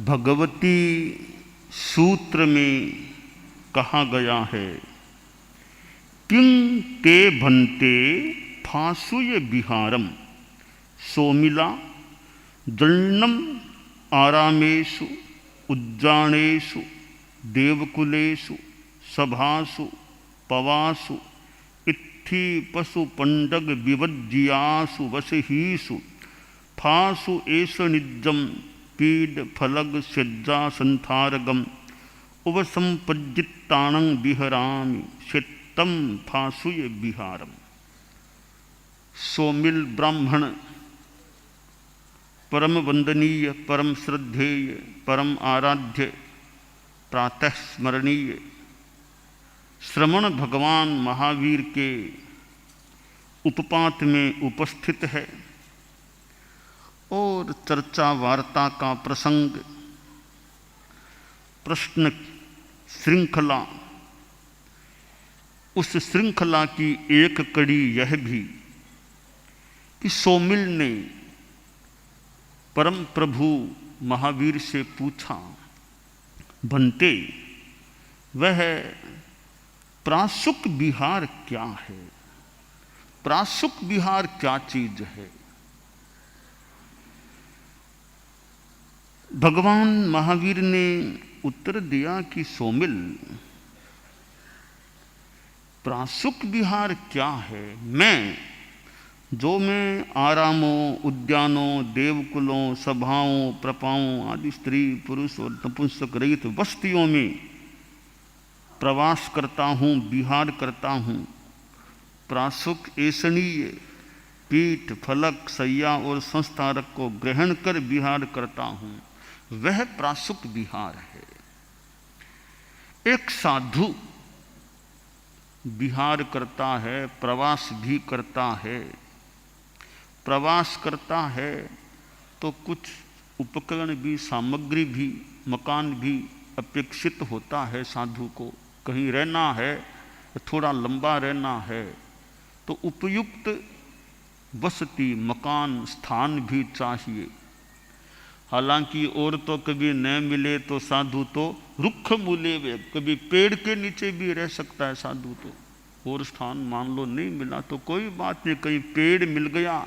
भगवती सूत्र में कहा गया है, किं ते भन्ते फासुय विहारम सोमिला जन्नम आरामेषु उज्जानेषु देवकुलेषु सभासु पवासु इत्थि पशु पंडग विवज्जियासु वसहीसु फासु एष निजम पीड फलग सज्जा संथारगम उपसंपज्जित्ताणं विहरामि शेत्तम फासुय विहारम। सोमिल ब्राह्मण परम वंदनीय, परम श्रद्धेय, परम आराध्य, प्रातः स्मरणीय श्रमण भगवान महावीर के उपपात में उपस्थित है और चर्चा वार्ता का प्रसंग, प्रश्न श्रृंखला, उस श्रृंखला की एक कड़ी यह भी कि सोमिल ने परम प्रभु महावीर से पूछा, भन्ते वह प्रासुक विहार क्या है? प्रासुक विहार क्या चीज है? भगवान महावीर ने उत्तर दिया कि सोमिल, प्रासुक विहार क्या है? मैं आरामों, उद्यानों, देवकुलों, सभाओं, प्रपाओं आदि स्त्री पुरुष और नपुंसक रहित बस्तियों में प्रवास करता हूँ, विहार करता हूँ। प्रासुक ऐसनीय पीठ फलक शैया और संस्थारक को ग्रहण कर विहार करता हूँ, वह प्रासुक विहार है। एक साधु विहार करता है, प्रवास भी करता है। प्रवास करता है तो कुछ उपकरण भी, सामग्री भी, मकान भी अपेक्षित होता है साधु को। कहीं रहना है, थोड़ा लंबा रहना है तो उपयुक्त बसती, मकान, स्थान भी चाहिए। हालांकि और तो कभी न मिले तो साधु तो रुक्ष मूले वे, कभी पेड़ के नीचे भी रह सकता है साधु तो। और स्थान मान लो नहीं मिला तो कोई बात नहीं, कहीं पेड़ मिल गया,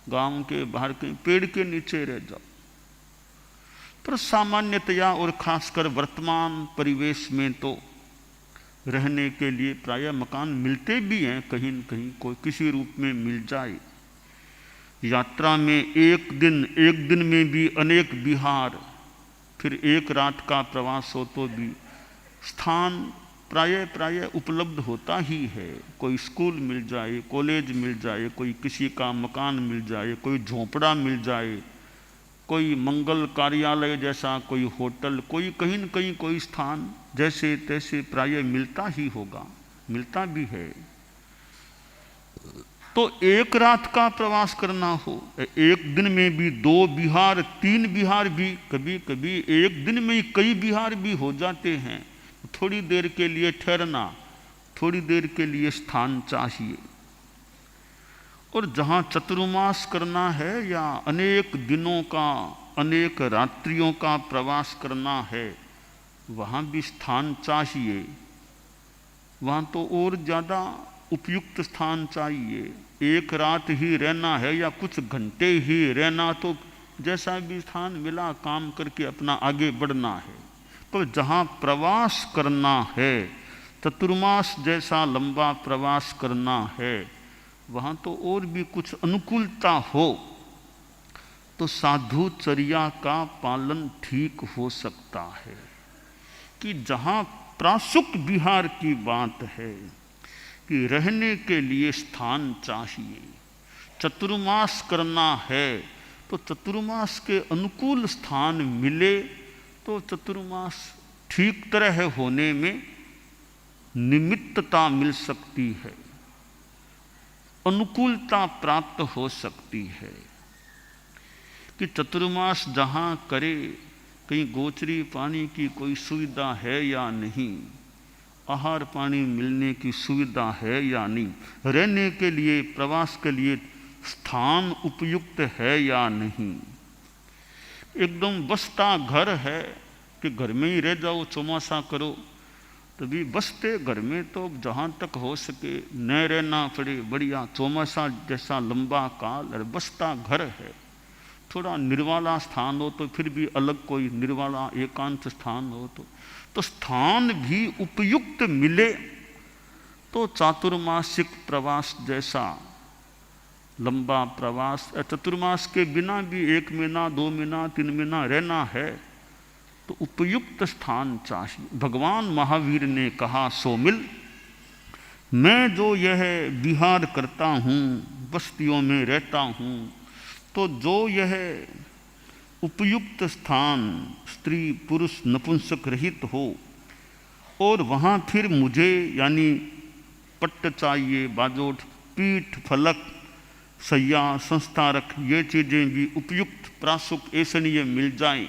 गांव के बाहर कहीं पेड़ के नीचे रह जाओ। पर सामान्यतया और खासकर वर्तमान परिवेश में तो रहने के लिए प्रायः मकान मिलते भी हैं, कहीं न कहीं कोई किसी रूप में मिल जाए। यात्रा में एक दिन में भी अनेक विहार, फिर एक रात का प्रवास हो तो भी स्थान प्रायः उपलब्ध होता ही है। कोई स्कूल मिल जाए, कॉलेज मिल जाए, कोई किसी का मकान मिल जाए, कोई झोंपड़ा मिल जाए, कोई मंगल कार्यालय जैसा कोई होटल, कोई कहीं न कहीं कोई स्थान जैसे तैसे प्रायः मिलता ही होगा, मिलता भी है। तो एक रात का प्रवास करना हो, एक दिन में भी 2 विहार 3 विहार भी, कभी कभी एक दिन में ही कई विहार भी हो जाते हैं। थोड़ी देर के लिए ठहरना, थोड़ी देर के लिए स्थान चाहिए। और जहाँ चतुर्मास करना है या अनेक दिनों का, अनेक रात्रियों का प्रवास करना है, वहाँ भी स्थान चाहिए। वहाँ तो और ज़्यादा उपयुक्त स्थान चाहिए। एक रात ही रहना है या कुछ घंटे ही रहना तो जैसा भी स्थान मिला काम करके अपना आगे बढ़ना है। पर जहाँ प्रवास करना है, चतुर्मास जैसा लंबा प्रवास करना है, वहाँ तो और भी कुछ अनुकूलता हो तो साधुचर्या का पालन ठीक हो सकता है। कि जहाँ प्रासुक विहार की बात है कि रहने के लिए स्थान चाहिए, चतुर्मास करना है तो चतुर्मास के अनुकूल स्थान मिले तो चतुर्मास ठीक तरह होने में निमित्तता मिल सकती है, अनुकूलता प्राप्त हो सकती है। कि चतुर्मास जहाँ करे कहीं गोचरी पानी की कोई सुविधा है या नहीं, आहार पानी मिलने की सुविधा है या नहीं, रहने के लिए, प्रवास के लिए स्थान उपयुक्त है या नहीं। एकदम बसता घर है कि घर में ही रह जाओ, चौमासा करो, तभी बसते घर में तो जहाँ तक हो सके न रहना पड़े, बढ़िया चौमासा जैसा लंबा काल, अरे बसता घर है। थोड़ा निर्वाला स्थान हो तो फिर भी अलग कोई निर्वाला एकांत स्थान हो तो स्थान भी उपयुक्त मिले तो चातुर्मासिक प्रवास जैसा लंबा प्रवास, चतुर्मास के बिना भी 1 महीना 2 महीना 3 महीना रहना है तो उपयुक्त स्थान चाहिए। भगवान महावीर ने कहा, सो मिल, मैं जो यह विहार करता हूँ, बस्तियों में रहता हूँ, तो जो यह उपयुक्त स्थान स्त्री पुरुष नपुंसक रहित हो और वहाँ फिर मुझे यानी पट्ट चाहिए, बाजोट, पीठ, फलक, सैया, संस्थारक, ये चीज़ें भी उपयुक्त प्रासुक ऐसनीय मिल जाएं,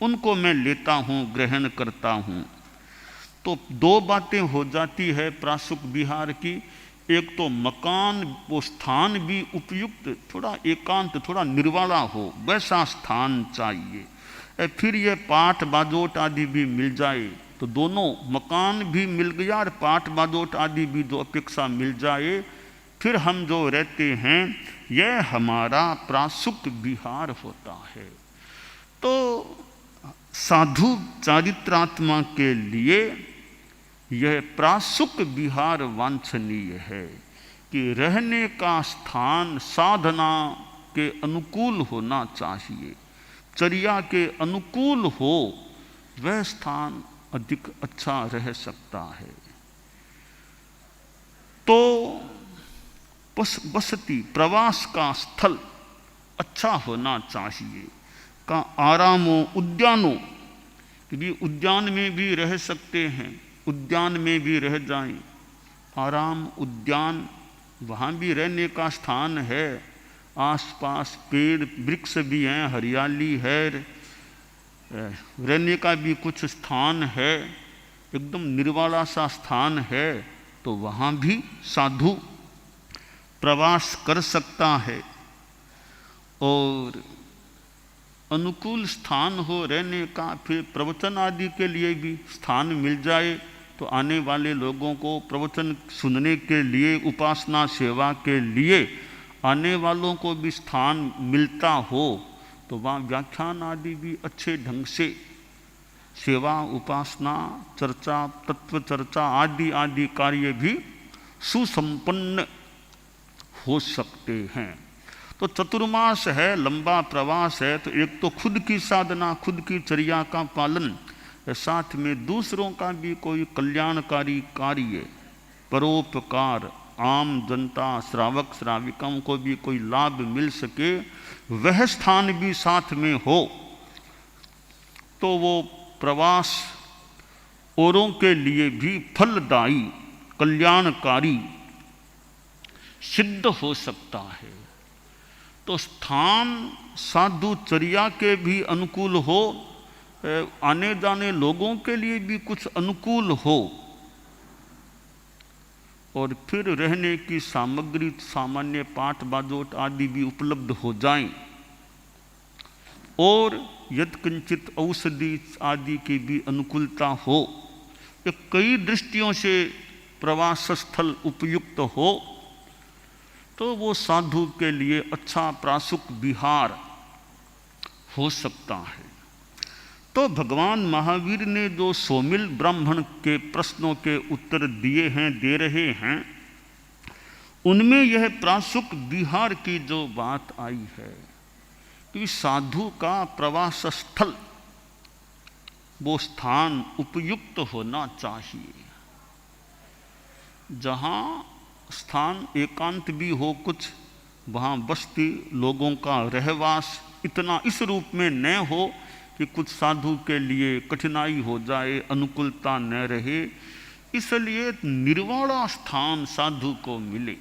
उनको मैं लेता हूँ, ग्रहण करता हूँ। तो 2 बातें हो जाती है प्रासुक विहार की। एक तो मकान, वो स्थान भी उपयुक्त, थोड़ा एकांत, थोड़ा निर्वाला हो, वैसा स्थान चाहिए। फिर ये पाठ बाजोट आदि भी मिल जाए तो दोनों, मकान भी मिल गया और पाठ बाजोट आदि भी जो अपेक्षा मिल जाए, फिर हम जो रहते हैं यह हमारा प्रासुक विहार होता है। तो साधु चारित्रात्मा के लिए यह प्रासुक विहार वांछनीय है कि रहने का स्थान साधना के अनुकूल होना चाहिए, चर्या के अनुकूल हो, वह स्थान अधिक अच्छा रह सकता है। तो बसती, प्रवास का स्थल अच्छा होना चाहिए। का आरामों, उद्यानों, क्योंकि उद्यान में भी रह सकते हैं, उद्यान में भी रह जाएं, आराम उद्यान, वहाँ भी रहने का स्थान है, आसपास पेड़ वृक्ष भी हैं, हरियाली है, रहने का भी कुछ स्थान है, एकदम निर्वाला सा स्थान है, तो वहाँ भी साधु प्रवास कर सकता है। और अनुकूल स्थान हो रहने का, फिर प्रवचन आदि के लिए भी स्थान मिल जाए तो आने वाले लोगों को प्रवचन सुनने के लिए, उपासना सेवा के लिए आने वालों को भी स्थान मिलता हो तो वहाँ व्याख्यान आदि भी अच्छे ढंग से, सेवा, उपासना, चर्चा, तत्व चर्चा आदि आदि कार्य भी सुसंपन्न हो सकते हैं। तो चतुर्मास है, लंबा प्रवास है, तो एक तो खुद की साधना, खुद की चर्या का पालन, साथ में दूसरों का भी कोई कल्याणकारी कार्य, परोपकार, आम जनता, श्रावक श्राविकाओं को भी कोई लाभ मिल सके, वह स्थान भी साथ में हो तो वो प्रवास औरों के लिए भी फलदायी, कल्याणकारी सिद्ध हो सकता है। तो स्थान साधुचर्या के भी अनुकूल हो, आने जाने लोगों के लिए भी कुछ अनुकूल हो, और फिर रहने की सामग्री, सामान्य पाठ बाजोट आदि भी उपलब्ध हो जाएं, और यत्किंचित औषधि आदि की भी अनुकूलता हो, ये कई दृष्टियों से प्रवास स्थल उपयुक्त हो, तो वो साधु के लिए अच्छा प्रासुक विहार हो सकता है। तो भगवान महावीर ने जो सोमिल ब्राह्मण के प्रश्नों के उत्तर दिए हैं, दे रहे हैं, उनमें यह प्रासुक विहार की जो बात आई है कि साधु का प्रवास स्थल, वो स्थान उपयुक्त होना चाहिए, जहाँ स्थान एकांत भी हो कुछ, वहाँ बस्ती लोगों का रहवास इतना इस रूप में न हो कि कुछ साधु के लिए कठिनाई हो जाए, अनुकूलता न रहे, इसलिए निर्वाणा स्थान साधु को मिले।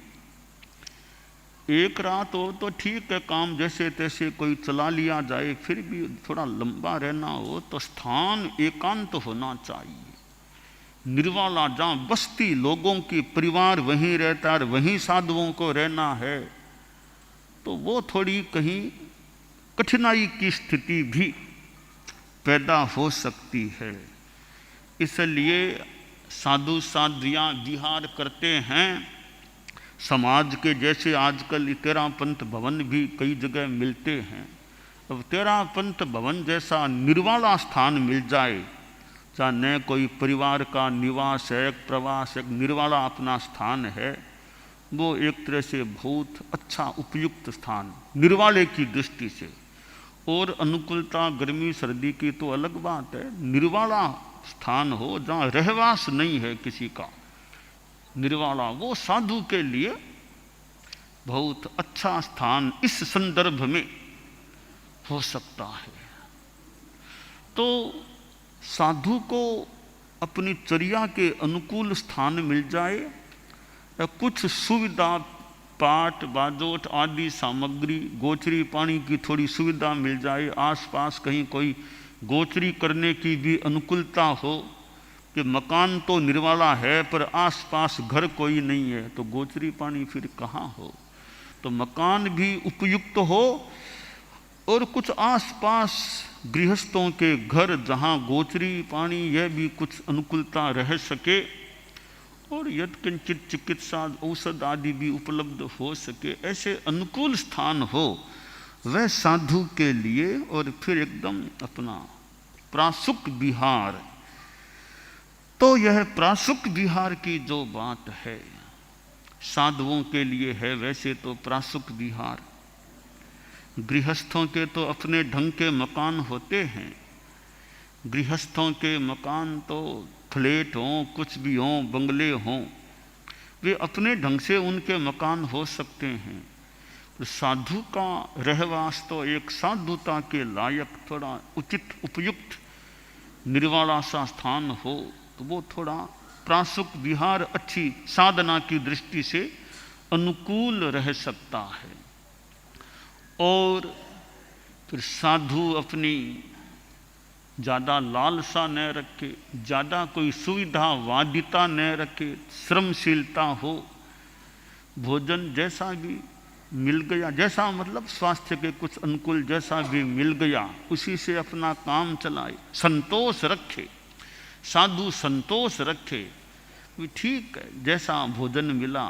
एक रात हो तो ठीक है, काम जैसे तैसे कोई चला लिया जाए, फिर भी थोड़ा लंबा रहना हो तो स्थान एकांत होना चाहिए, निर्वाला, जहाँ बस्ती लोगों की परिवार वहीं रहता है, वहीं साधुओं को रहना है, तो वो थोड़ी कहीं कठिनाई की स्थिति भी पैदा हो सकती है। इसलिए साधु साध्वियाँ विहार करते हैं। समाज के जैसे आजकल तेरापंथ भवन भी कई जगह मिलते हैं। अब तेरापंथ भवन जैसा निर्वाला स्थान मिल जाए, चाहे न कोई परिवार का निवास है, एक प्रवास, एक निर्वाला अपना स्थान है, वो एक तरह से बहुत अच्छा उपयुक्त स्थान निर्वाले की दृष्टि से। और अनुकूलता गर्मी सर्दी की तो अलग बात है, निर्वाला स्थान हो जहाँ रहवास नहीं है किसी का, निर्वाला, वो साधु के लिए बहुत अच्छा स्थान इस संदर्भ में हो सकता है। तो साधु को अपनी चर्या के अनुकूल स्थान मिल जाए, कुछ सुविधा, पाट बाजोट आदि सामग्री, गोचरी पानी की थोड़ी सुविधा मिल जाए, आसपास कहीं कोई गोचरी करने की भी अनुकूलता हो कि मकान तो निर्वाला है पर आसपास घर कोई नहीं है, तो गोचरी पानी फिर कहाँ हो। तो मकान भी उपयुक्त हो और कुछ आसपास गृहस्थों के घर जहाँ गोचरी पानी यह भी कुछ अनुकूलता रह सके, और यत्किंचित चिकित्सा औषध आदि भी उपलब्ध हो सके, ऐसे अनुकूल स्थान हो वह साधु के लिए। और फिर एकदम अपना प्रासुक विहार, तो यह प्रासुक विहार की जो बात है साधुओं के लिए है। वैसे तो प्रासुक विहार गृहस्थों के तो अपने ढंग के मकान होते हैं, गृहस्थों के मकान तो फ्लैट हों, कुछ भी हों, बंगले हों, वे अपने ढंग से उनके मकान हो सकते हैं। तो साधु का रहवास तो एक साधुता के लायक थोड़ा उचित उपयुक्त निर्वाला सा स्थान हो, तो वो थोड़ा प्रासुक विहार अच्छी साधना की दृष्टि से अनुकूल रह सकता है। और फिर साधु अपनी ज़्यादा लालसा न रखे, ज़्यादा कोई सुविधावादिता न रखे, श्रमशीलता हो, भोजन जैसा भी मिल गया, जैसा मतलब स्वास्थ्य के कुछ अनुकूल जैसा भी मिल गया उसी से अपना काम चलाए, संतोष रखे, साधु संतोष रखे। ठीक है, जैसा भोजन मिला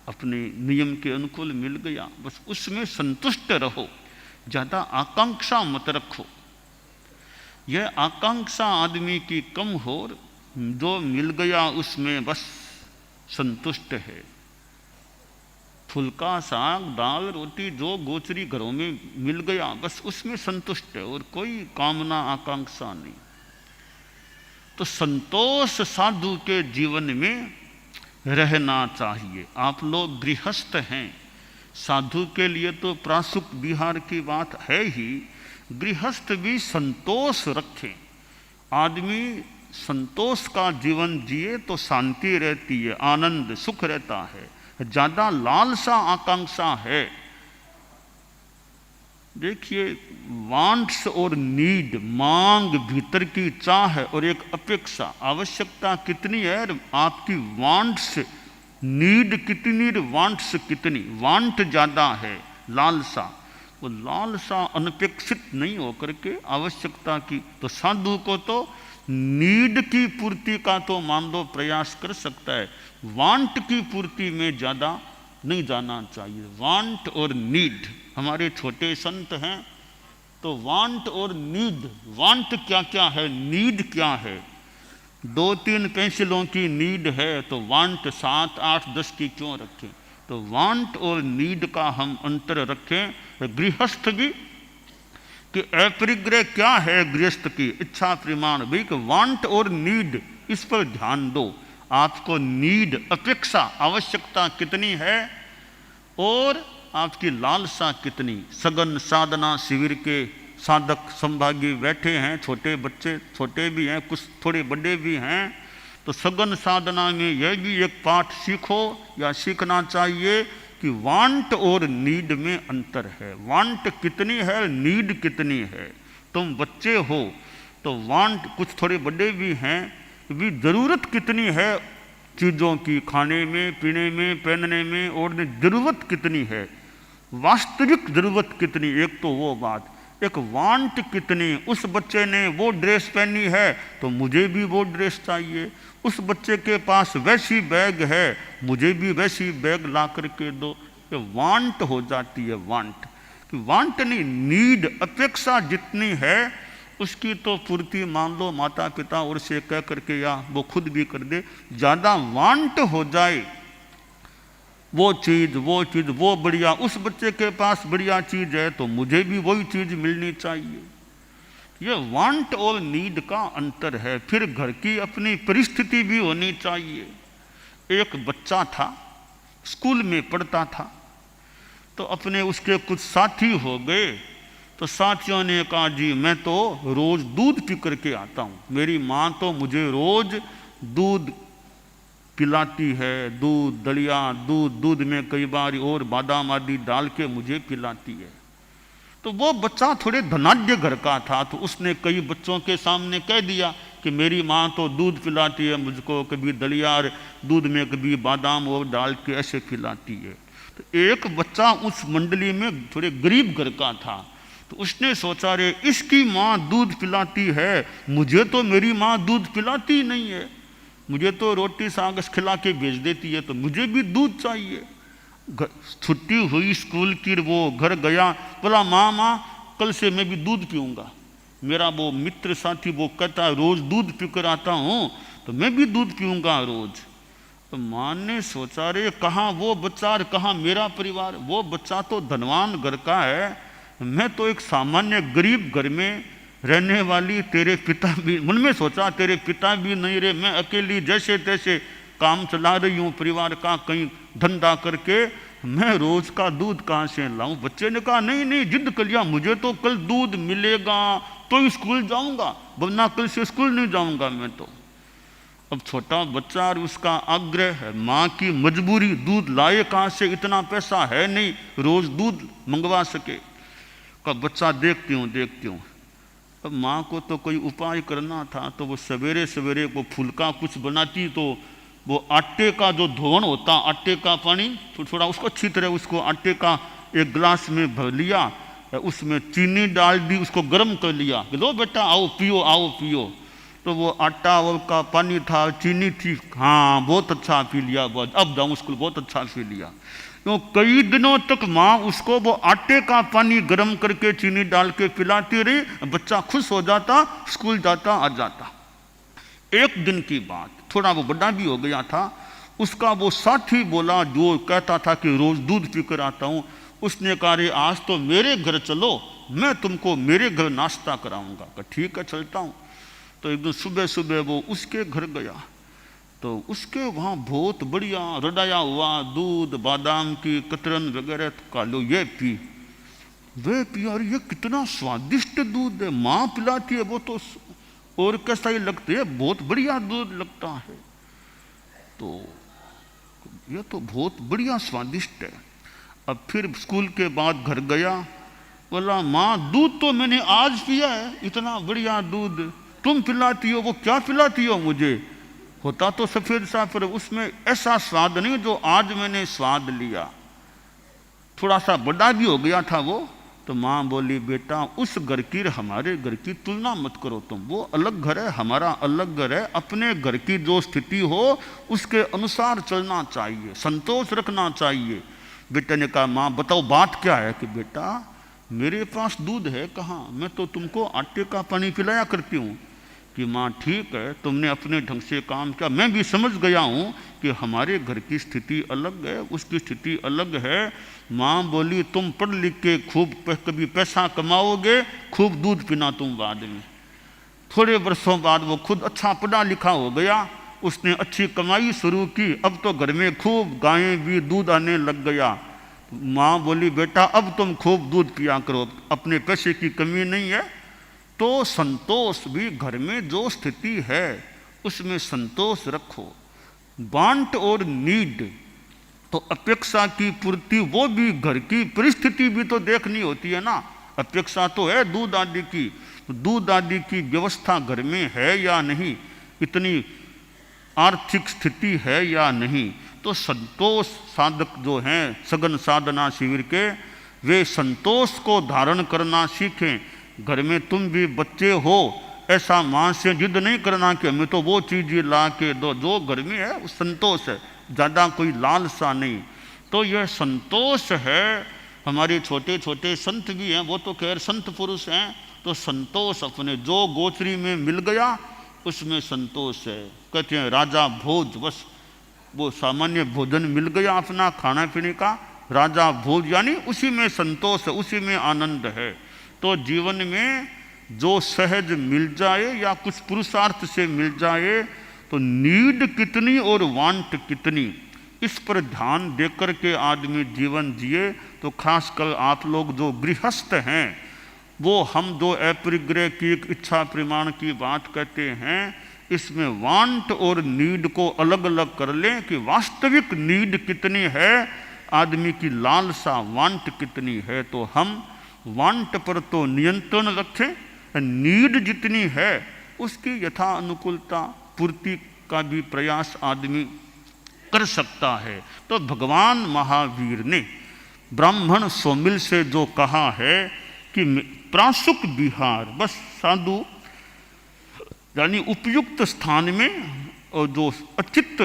अपने नियम के अनुकूल मिल गया, बस उसमें संतुष्ट रहो, ज़्यादा आकांक्षा मत रखो। यह आकांक्षा आदमी की कम हो, जो मिल गया उसमें बस संतुष्ट है। फुल्का साग दाल रोटी जो गोचरी घरों में मिल गया बस उसमें संतुष्ट है, और कोई कामना आकांक्षा नहीं। तो संतोष साधु के जीवन में रहना चाहिए। आप लोग गृहस्थ हैं, साधु के लिए तो प्रासुक विहार की बात है ही, गृहस्थ भी संतोष रखें। आदमी संतोष का जीवन जिए तो शांति रहती है, आनंद सुख रहता है। ज़्यादा लालसा आकांक्षा है, देखिए वांट्स और नीड, मांग भीतर की चाह और एक अपेक्षा, आवश्यकता कितनी है, आपकी वांट्स नीड कितनी, वांट्स कितनी। वांट ज़्यादा है, लालसा, वो लालसा अनपेक्षित नहीं होकर के आवश्यकता की। तो साधु को तो नीड की पूर्ति का तो मान लो प्रयास कर सकता है, वांट की पूर्ति में ज़्यादा नहीं जाना चाहिए। वांट और नीड, हमारे छोटे संत हैं तो वांट और नीड, वांट क्या क्या है, नीड क्या है। 2-3 पेंसिलों की नीड है तो वांट 7, 8, 10 की क्यों रखें। तो वांट और नीड का हम अंतर रखें। गृहस्थ भी कि अपरिग्रह क्या है, गृहस्थ की इच्छा प्रमाण भी कि वांट और नीड, इस पर ध्यान दो। आपको नीड अपेक्षा आवश्यकता कितनी है और आपकी लालसा कितनी। सघन साधना शिविर के साधक संभागी बैठे हैं, छोटे बच्चे छोटे भी हैं, कुछ थोड़े बड़े भी हैं। तो सघन साधना में यह भी एक पाठ सीखो या सीखना चाहिए कि वांट और नीड में अंतर है। वांट कितनी है, नीड कितनी है। तुम बच्चे हो तो वांट, कुछ थोड़े बड़े भी हैं, भी ज़रूरत कितनी है चीज़ों की, खाने में, पीने में, पहनने में, और ज़रूरत कितनी है, वास्तविक ज़रूरत कितनी। एक तो वो बात, एक वांट कितनी, उस बच्चे ने वो ड्रेस पहनी है तो मुझे भी वो ड्रेस चाहिए, उस बच्चे के पास वैसी बैग है मुझे भी वैसी बैग ला करके दो। ये वांट हो जाती है, वांट कि वांट नहीं, नीड, अपेक्षा जितनी है उसकी तो पूर्ति मान लो माता पिता और से कह करके या वो खुद भी कर दे। ज़्यादा वांट हो जाए वो चीज़ वो बढ़िया, उस बच्चे के पास बढ़िया चीज़ है तो मुझे भी वही चीज़ मिलनी चाहिए। ये वांट और नीड का अंतर है। फिर घर की अपनी परिस्थिति भी होनी चाहिए। एक बच्चा था, स्कूल में पढ़ता था, तो अपने उसके कुछ साथी हो गए, तो साथियों ने कहा जी मैं तो रोज़ दूध पी करके आता हूँ, मेरी माँ तो मुझे रोज़ दूध पिलाती है, दूध दलिया, दूध में कई बार और बादाम आदि डाल के मुझे पिलाती है। तो वो बच्चा थोड़े धनाढ्य घर का था, तो उसने कई बच्चों के सामने कह दिया कि मेरी माँ तो दूध पिलाती है मुझको, कभी दलिया दूध में कभी बादाम और डाल के ऐसे पिलाती है। तो एक बच्चा उस मंडली में थोड़े गरीब घर का था, तो उसने सोचा रे इसकी माँ दूध पिलाती है, मुझे तो मेरी माँ दूध पिलाती नहीं है, मुझे तो रोटी साग खिला के भेज देती है, तो मुझे भी दूध चाहिए। छुट्टी हुई स्कूल की, वो घर गया, बोला माँ कल से मैं भी दूध पीऊँगा। मेरा वो मित्र साथी वो कहता है रोज़ दूध पीकर आता हूँ, तो मैं भी दूध पीऊँगा रोज़। तो माँ ने सोचा रे कहाँ वो बच्चा और कहाँ मेरा परिवार, वो बच्चा तो धनवान घर का है, मैं तो एक सामान्य गरीब घर में रहने वाली, तेरे पिता भी, मन में सोचा तेरे पिता भी नहीं रे, मैं अकेली जैसे तैसे काम चला रही हूँ परिवार का, कहीं धंधा करके, मैं रोज का दूध कहाँ से लाऊं। बच्चे ने कहा नहीं जिद कर लिया, मुझे तो कल दूध मिलेगा तो स्कूल जाऊंगा, वरना कल से स्कूल नहीं जाऊंगा मैं तो। अब छोटा बच्चा और उसका आग्रह है, माँ की मजबूरी, दूध लाए कहाँ से, इतना पैसा है नहीं रोज दूध मंगवा सके। का बच्चा देखती हूँ। अब माँ को तो कोई उपाय करना था, तो वो सवेरे सवेरे वो फुल्का कुछ बनाती, तो वो आटे का जो धोवन होता, आटे का पानी थोड़ा उसको अच्छी तरह उसको आटे का एक गिलास में भर लिया, उसमें चीनी डाल दी, उसको गर्म कर लिया कि लो बेटा आओ पियो। तो वो आटा और का पानी था, चीनी थी, हाँ बहुत अच्छा पी लिया, अब जाऊँ स्कूल, बहुत अच्छा पी लिया। तो कई दिनों तक माँ उसको वो आटे का पानी गर्म करके चीनी डाल के पिलाती रही, बच्चा खुश हो जाता, स्कूल जाता आ जाता। एक दिन की बात, थोड़ा वो बड़ा भी हो गया था, उसका वो साथी बोला जो कहता था कि रोज दूध पीकर आता हूँ, उसने कहा रे आज तो मेरे घर चलो, मैं तुमको मेरे घर नाश्ता कराऊंगा। कहा ठीक है चलता हूँ। तो एक दिन सुबह सुबह वो उसके घर गया, तो उसके वहाँ बहुत बढ़िया रडाया हुआ दूध, बादाम की कतरन वगैरह का लो ये पी, वे पी, और ये कितना स्वादिष्ट दूध है, माँ पिलाती है वो तो और कैसा ही लगता है, बहुत बढ़िया दूध लगता है, तो ये तो बहुत बढ़िया स्वादिष्ट है। अब फिर स्कूल के बाद घर गया, बोला माँ दूध तो मैंने आज पिया है, इतना बढ़िया दूध तुम पिलाती हो, वो क्या पिलाती हो मुझे, होता तो सफेद सा पर उसमें ऐसा स्वाद नहीं जो आज मैंने स्वाद लिया। थोड़ा सा बड़ा भी हो गया था वो, तो माँ बोली बेटा उस घर की हमारे घर की तुलना मत करो तुम, वो अलग घर है हमारा अलग घर है, अपने घर की जो स्थिति हो उसके अनुसार चलना चाहिए, संतोष रखना चाहिए। बेटे ने कहा माँ बताओ बात क्या है, कि बेटा मेरे पास दूध है कहाँ, मैं तो तुमको आटे का पानी पिलाया करती हूँ। कि माँ ठीक है तुमने अपने ढंग से काम किया, मैं भी समझ गया हूँ कि हमारे घर की स्थिति अलग है, उसकी स्थिति अलग है। माँ बोली तुम पढ़ लिख के खूब कभी पैसा कमाओगे, खूब दूध पीना तुम बाद में। थोड़े वर्षों बाद वो खुद अच्छा पढ़ा लिखा हो गया, उसने अच्छी कमाई शुरू की, अब तो घर में खूब गायें भी दूध आने लग गया। माँ बोली बेटा अब तुम खूब दूध पिया करो, अपने पैसे की कमी नहीं है। तो संतोष भी घर में जो स्थिति है उसमें संतोष रखो। वांट और नीड तो अपेक्षा की पूर्ति, वो भी घर की परिस्थिति भी तो देखनी होती है ना। अपेक्षा तो है दूध आदि की, दूध आदि की व्यवस्था घर में है या नहीं, इतनी आर्थिक स्थिति है या नहीं। तो संतोष साधक जो हैं सघन साधना शिविर के, वे संतोष को धारण करना सीखें। घर में तुम भी बच्चे हो, ऐसा माँ से जिद नहीं करना कि हमें तो वो चीज़ ला के दो, जो घर में है वो संतोष है, ज़्यादा कोई लालसा नहीं। तो यह संतोष है। हमारे छोटे छोटे संत भी हैं, वो तो खैर संत पुरुष हैं, तो संतोष अपने जो गोचरी में मिल गया उसमें संतोष है। कहते हैं राजा भोज, बस वो सामान्य भोजन मिल गया अपना खाना पीने का, राजा भोज यानी उसी में संतोष है, उसी में आनंद है। तो जीवन में जो सहज मिल जाए या कुछ पुरुषार्थ से मिल जाए, तो नीड कितनी और वांट कितनी, इस पर ध्यान देकर के आदमी जीवन जिए। तो खासकर आप लोग जो गृहस्थ हैं, वो हम जो अपरिग्रह की इच्छा प्रमाण की बात कहते हैं, इसमें वांट और नीड को अलग अलग कर लें कि वास्तविक नीड कितनी है, आदमी की लालसा वांट कितनी है। तो हम वांट पर तो नियंत्रण रखें, नीड जितनी है उसकी यथा अनुकूलता पूर्ति का भी प्रयास आदमी कर सकता है। तो भगवान महावीर ने ब्राह्मण सोमिल से जो कहा है कि प्रासुक विहार, बस साधु यानी उपयुक्त स्थान में, और जो अचित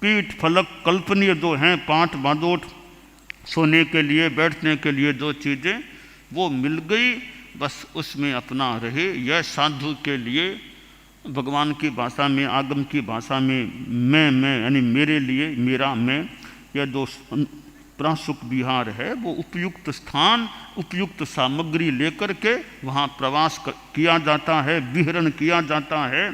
पीठ फलक कल्पनीय जो हैं, पांच बादोट सोने के लिए बैठने के लिए जो चीज़ें वो मिल गई, बस उसमें अपना रहे। यह साधु के लिए भगवान की भाषा में, आगम की भाषा में मैं यानी मेरे लिए, मेरा मैं, यह जो प्रासुक विहार है वो उपयुक्त स्थान, उपयुक्त सामग्री लेकर के वहाँ प्रवास किया जाता है, विहरण किया जाता है।